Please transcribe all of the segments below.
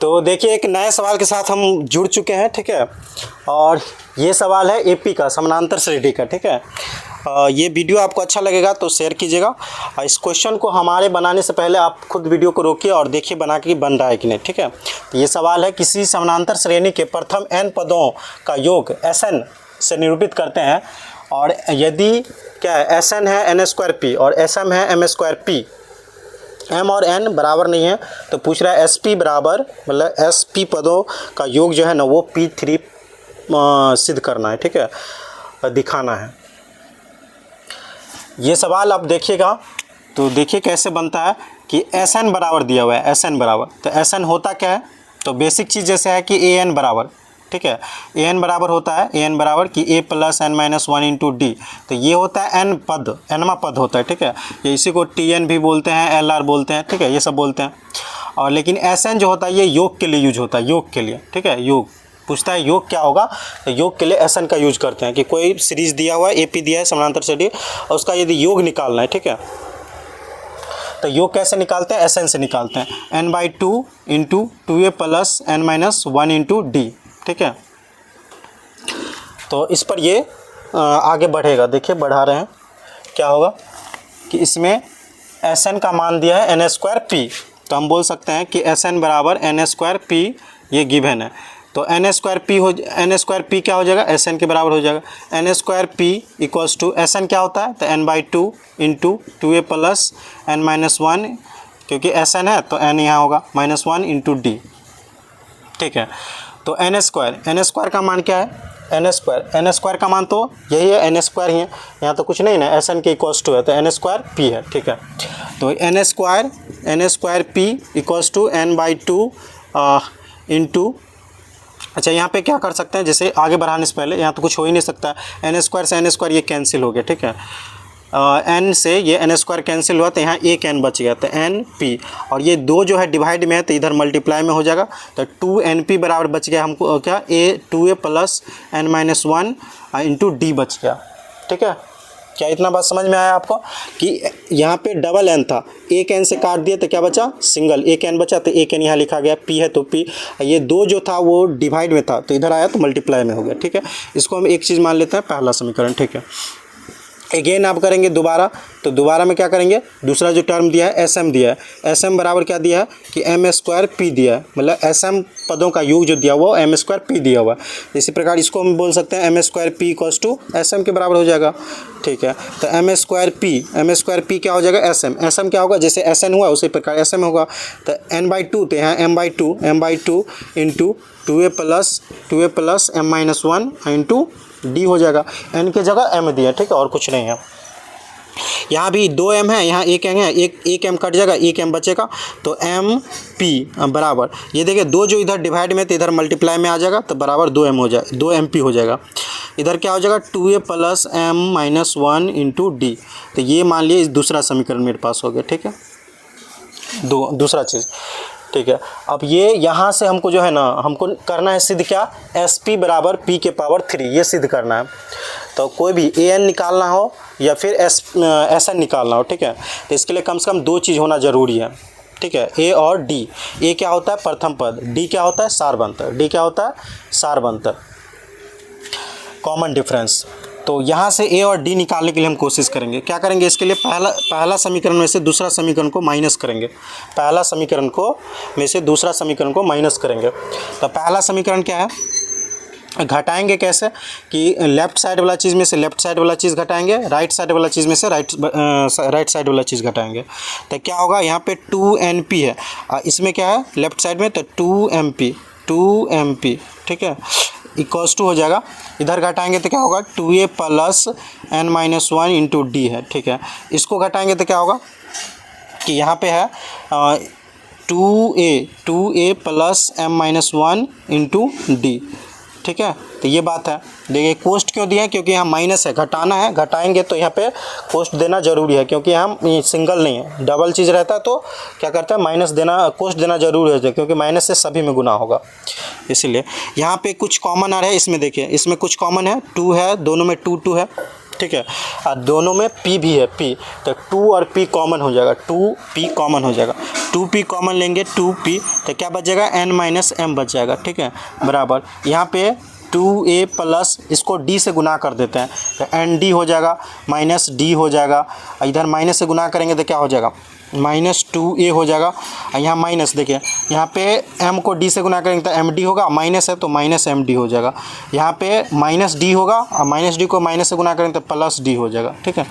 तो देखिए एक नए सवाल के साथ हम जुड़ चुके हैं, ठीक है। और ये सवाल है एपी का समानांतर श्रेणी का, ठीक है। ये वीडियो आपको अच्छा लगेगा तो शेयर कीजिएगा। इस क्वेश्चन को हमारे बनाने से पहले आप खुद वीडियो को रोकिए और देखिए बना के बन रहा है कि नहीं, ठीक है। तो ये सवाल है, किसी समानांतर श्रेणी के प्रथम n पदों का योग Sn से निरूपित करते हैं, और यदि क्या है Sn है n² p और Sm है m²p, m और n बराबर नहीं है, तो पूछ रहा है sp बराबर, मतलब sp पदों का योग जो है ना वो p3 सिद्ध करना है, ठीक है, दिखाना है। ये सवाल आप देखिएगा तो देखिए कैसे बनता है कि Sn बराबर दिया हुआ है, Sn बराबर, तो Sn होता क्या है, तो बेसिक चीज़ जैसे है कि an बराबर, ठीक है, an बराबर होता है, an बराबर कि a + n-1 इंटू डी, तो ये होता है n पद, nवा पद होता है, ठीक है। ये इसी को tn भी बोलते हैं, lr बोलते हैं, ठीक है, ये सब बोलते हैं। और लेकिन Sn जो होता है ये योग के लिए यूज होता है, योग के लिए, ठीक है। योग पूछता है योग क्या होगा, तो योग के लिए Sn का यूज करते हैं कि कोई सीरीज दिया हुआ है, AP दिया है समानांतर श्रेणी, और उसका यदि योग निकालना है, ठीक है, तो योग कैसे निकालते हैं, Sn से निकालते हैं, n/2 into 2a + n-1 into D, ठीक है। तो इस पर ये आगे बढ़ेगा, देखिए बढ़ा रहे हैं, क्या होगा कि इसमें Sn का मान दिया है n²p, तो हम बोल सकते हैं कि Sn बराबर n²p, ये गिवन है, तो n²p क्या हो जाएगा, Sn के बराबर हो जाएगा, n²p इक्वल्स टू Sn क्या होता है, तो n/2 इंटू 2a + n-1, क्योंकि Sn है तो n यहाँ होगा -1 इंटू डी, ठीक है। तो n² का मान क्या है, n² का मान तो यही है, n² ही है, यहाँ तो कुछ नहीं ना, Sn के इक्वल्स टू है, तो n²p है, ठीक है। तो n²p equals to n/2 into, अच्छा यहाँ पे क्या कर सकते हैं, जैसे आगे बढ़ाने से पहले, यहाँ तो कुछ हो ही नहीं सकता, n² से n² ये कैंसिल हो गया, ठीक है। n से ये n² कैंसिल हुआ तो यहाँ एक n बच गया, तो np, और ये दो जो है डिवाइड में है तो इधर मल्टीप्लाई में हो जाएगा, तो 2np बराबर बच गया हमको क्या, 2a + n-1 इंटू डी बच गया, ठीक है। क्या इतना बात समझ में आया आपको कि यहाँ पे डबल n था, एक n से काट दिया तो क्या बचा, सिंगल, एक n बचा, तो एक n यहाँ लिखा गया, p है तो p, ये दो जो था वो डिवाइड में था तो इधर आया तो मल्टीप्लाई में हो गया, ठीक है। इसको हम एक चीज़ मान लेते हैं, पहला समीकरण, ठीक है। अगेन आप करेंगे दोबारा, तो दोबारा में क्या करेंगे, दूसरा जो टर्म दिया है Sm दिया है, Sm बराबर क्या दिया है कि m²p दिया है, मतलब Sm पदों का योग जो दिया वो m²p दिया हुआ है। इसी प्रकार इसको हम बोल सकते हैं m²p इक्वल्स टू Sm के बराबर हो जाएगा, ठीक है। तो m²p क्या हो जाएगा, Sm क्या होगा, जैसे Sn हुआ उसी प्रकार Sm होगा, तो n/2, तो यहाँ m/2 into 2a + m-1 into D हो जाएगा, n की जगह m दिया, ठीक है, और कुछ नहीं है। यहाँ भी 2m है, यहाँ एक m है, एक m कट जाएगा, एक m बचेगा, तो mp बराबर, ये देखिए दो जो इधर डिवाइड में तो इधर मल्टीप्लाई में आ जाएगा, तो बराबर 2m हो जाए, 2mp हो जाएगा। इधर क्या हो जाएगा, 2a + m-1 इंटू डी, तो ये मान लिए दूसरा समीकरण मेरे पास हो गया, ठीक है, दूसरा चीज़, ठीक है। अब ये यहाँ से हमको जो है ना, हमको करना है सिद्ध क्या, sp बराबर p के पावर 3, ये सिद्ध करना है। तो कोई भी an निकालना हो या फिर Sn निकालना हो, ठीक है, तो इसके लिए कम से कम दो चीज़ होना ज़रूरी है, ठीक है, a और d। a क्या होता है, प्रथम पद, d क्या होता है, सारबंतर, d क्या होता है, सारबंतर, कॉमन डिफरेंस। तो यहाँ से a और d निकालने के लिए हम कोशिश करेंगे, क्या करेंगे, इसके लिए पहला समीकरण में से दूसरा समीकरण को माइनस करेंगे, पहला समीकरण को में से दूसरा समीकरण को माइनस करेंगे। तो पहला समीकरण क्या है, घटाएंगे कैसे कि लेफ्ट साइड वाला चीज़ में से लेफ्ट साइड वाला चीज़ घटाएंगे, राइट साइड वाला चीज़ में से राइट साइड वाला चीज़ घटाएंगे, तो क्या होगा, यहाँ पे 2np है, इसमें क्या है लेफ्ट साइड में, तो 2mp, ठीक है, इक्वल्स टू हो जाएगा, इधर घटाएंगे तो क्या होगा, 2a + n-1 इंटू डी है, ठीक है। इसको घटाएंगे तो क्या होगा कि यहाँ पे है 2a + m-1 इंटू डी, ठीक है। तो ये बात है, देखिए कोस्ट क्यों दिया है, क्योंकि यहाँ माइनस है, घटाना है, घटाएंगे तो यहाँ पे कोस्ट देना जरूरी है, क्योंकि यहाँ सिंगल नहीं है, डबल चीज़ रहता है तो क्या करते हैं, माइनस देना, कोस्ट देना जरूरी है, क्योंकि माइनस से सभी में गुना होगा, इसीलिए। यहाँ पे कुछ कॉमन आ रहा है, इसमें देखिए, इसमें कुछ कॉमन है, 2 है, दोनों में 2 है, ठीक है। और दोनों में p भी है, p, तो 2 और p कॉमन हो जाएगा, 2p कॉमन हो जाएगा, 2p कॉमन लेंगे 2p, तो क्या बच जाएगा n माइनस m बच जाएगा, ठीक है, बराबर यहाँ पे 2a प्लस इसको d से गुना कर देते हैं तो nd हो जाएगा माइनस d हो जाएगा, इधर माइनस से गुना करेंगे तो क्या हो जाएगा माइनस 2a हो जाएगा। यहाँ माइनस देखिए यहाँ पे m को d से गुना करेंगे तो md होगा, माइनस है तो माइनस md हो जाएगा, यहाँ पे माइनस d होगा और माइनस d को माइनस से गुना करेंगे तो प्लस d हो जाएगा, ठीक है।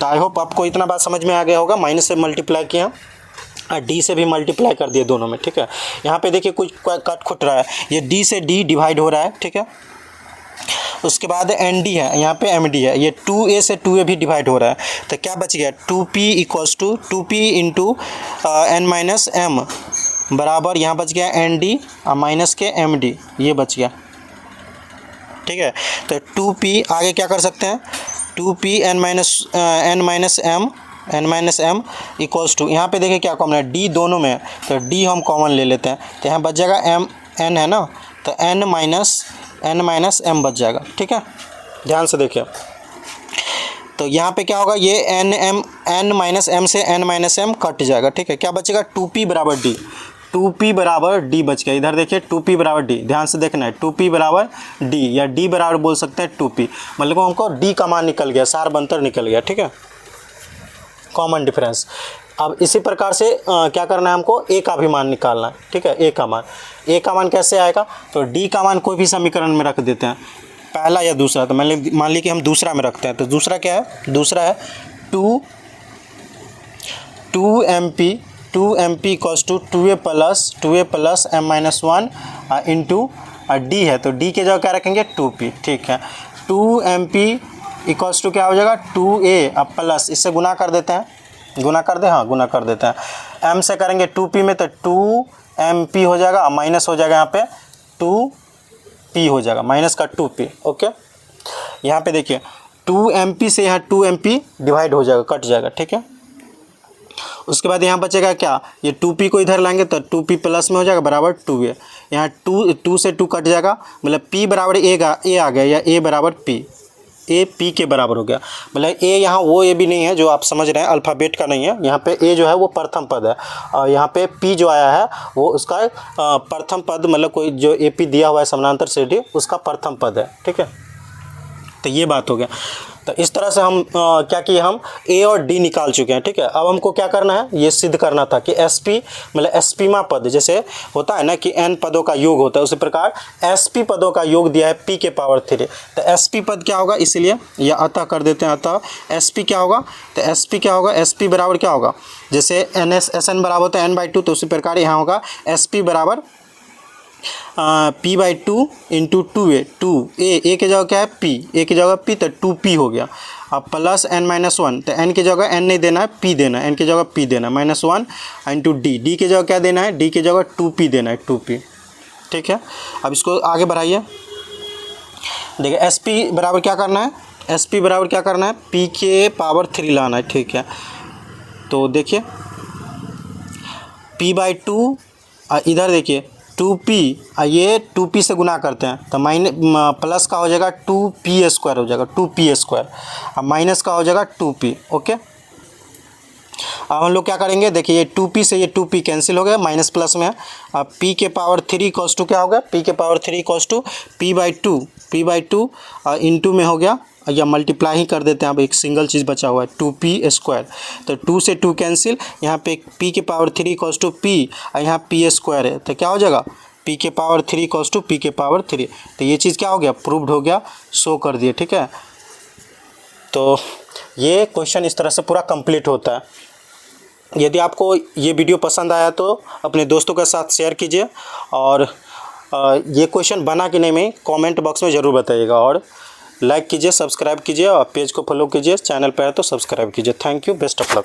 तो आई होप आपको इतना बात समझ में आ गया होगा, माइनस से मल्टीप्लाई किया और डी से भी मल्टीप्लाई कर दिए दोनों में, ठीक है। यहाँ पे देखिए कुछ कट खुट रहा है, ये डी से डी डिवाइड हो रहा है, ठीक है। उसके बाद एन डी है, यहाँ पे एम डी है, ये 2a से 2a भी डिवाइड हो रहा है, तो क्या बच गया 2p equals to 2p into N minus M बराबर यहाँ बच गया एन डी और माइनस के एम डी, ये बच गया, ठीक है। तो 2p आगे क्या कर सकते हैं 2p N minus M equals to, यहाँ पे देखिए क्या कॉमन है d दोनों में है तो d हम कॉमन ले लेते हैं, तो यहाँ बच जाएगा m n है ना, तो n माइनस m बच जाएगा, ठीक है। ध्यान से देखिए तो यहाँ पे क्या होगा ये n माइनस m से n माइनस m कट जाएगा, ठीक है। क्या बचेगा 2p बराबर d, 2p बराबर d बच गया, इधर देखिए 2p बराबर d, ध्यान से देखना है 2p बराबर d या d बराबर बोल सकते हैं 2p, मतलब हमको d का मान निकल गया, सार बंतर निकल गया, ठीक है, कॉमन डिफरेंस। अब इसी प्रकार से क्या करना है हमको a का भी मान निकालना है, ठीक है। a का मान कैसे आएगा तो d का मान कोई भी समीकरण में रख देते हैं, पहला या दूसरा, तो मान ली कि हम दूसरा में रखते हैं, तो दूसरा क्या है, दूसरा है 2mp equals to 2a plus m minus 1 into D है, तो d के जगह क्या रखेंगे 2p, ठीक है। 2mp इक्वल्स टू क्या हो जाएगा 2a अब प्लस इससे गुना कर देते हैं, गुना कर दे, हाँ गुना कर देते हैं, m से करेंगे 2p में तो 2mp हो जाएगा, माइनस हो जाएगा यहाँ पे 2p हो जाएगा, माइनस का 2p, ओके। यहाँ पे देखिए 2mp से यहाँ 2mp डिवाइड हो जाएगा, कट जाएगा, ठीक है। उसके बाद यहाँ बचेगा क्या, ये 2p को इधर लाएंगे तो 2p प्लस में हो जाएगा बराबर 2a, यहाँ 2 से 2 कट जाएगा, मतलब p बराबर a आ गया या a बराबर p, ए पी के बराबर हो गया, मतलब ए यहाँ वो ए भी नहीं है जो आप समझ रहे हैं, अल्फ़ाबेट का नहीं है, यहाँ पे ए जो है वो प्रथम पद है और यहाँ पे पी जो आया है वो उसका प्रथम पद, मतलब कोई जो ए पी दिया हुआ है समानांतर श्रेणी उसका प्रथम पद है, ठीक है। तो ये बात हो गया। तो इस तरह से हम क्या किए, हम ए और डी निकाल चुके हैं, ठीक है। अब हमको क्या करना है, ये सिद्ध करना था कि एसपी मतलब एसपीमा पद जैसे होता है ना कि एन पदों का योग होता है, उसी प्रकार एसपी पदों का योग दिया है पी के पावर 3, तो एसपी पद क्या होगा, इसलिए या अतः कर देते हैं, अतः एसपी क्या होगा, तो एसपी क्या होगा, एसपी बराबर क्या होगा, जैसे एस एन बराबर होता है n/2, तो उसी प्रकार यहाँ होगा एसपी बराबर p/2 इंटू 2a, 2a की जगह क्या है p, a की जगह p, तो 2p हो गया। अब प्लस n-1, तो n की जगह n नहीं देना है, p देना है, n की जगह p देना है, -1 इंटू d की जगह क्या देना है, d की जगह 2p देना है, 2p, ठीक है। अब इसको आगे बढ़ाइए, देखिए sp बराबर क्या करना है, sp बराबर क्या करना है, p के पावर 3 लाना है, ठीक है। तो देखिए p/2 इधर देखिए 2p, ये 2p से गुना करते हैं तो प्लस का हो जाएगा 2p² हो जाएगा, 2p², अब माइनस का हो जाएगा 2p, ओके। अब हम लोग क्या करेंगे, देखिए ये 2p से ये 2p कैंसिल हो गया, माइनस प्लस में है। अब p के पावर 3 इक्वल्स टू क्या हो गया, p के power 3 equals to p/2 into में हो गया, या मल्टीप्लाई ही कर देते हैं, अब एक सिंगल चीज़ बचा हुआ है 2p², तो 2 से 2 कैंसिल, यहाँ पे p के पावर 3 इक्वल्स टू p और यहाँ p² है, तो क्या हो जाएगा p के पावर 3 इक्वल्स टू p के पावर 3, तो ये चीज़ क्या हो गया, प्रूव्ड हो गया, शो कर दिए, ठीक है। तो ये क्वेश्चन इस तरह से पूरा कंप्लीट होता है। यदि आपको ये वीडियो पसंद आया तो अपने दोस्तों के साथ शेयर कीजिए, और ये क्वेश्चन बना कि नहीं में कमेंट बॉक्स में ज़रूर बताइएगा, और लाइक कीजिए, सब्सक्राइब कीजिए, और पेज को फॉलो कीजिए, चैनल पर है तो सब्सक्राइब कीजिए। Thank you, best of luck.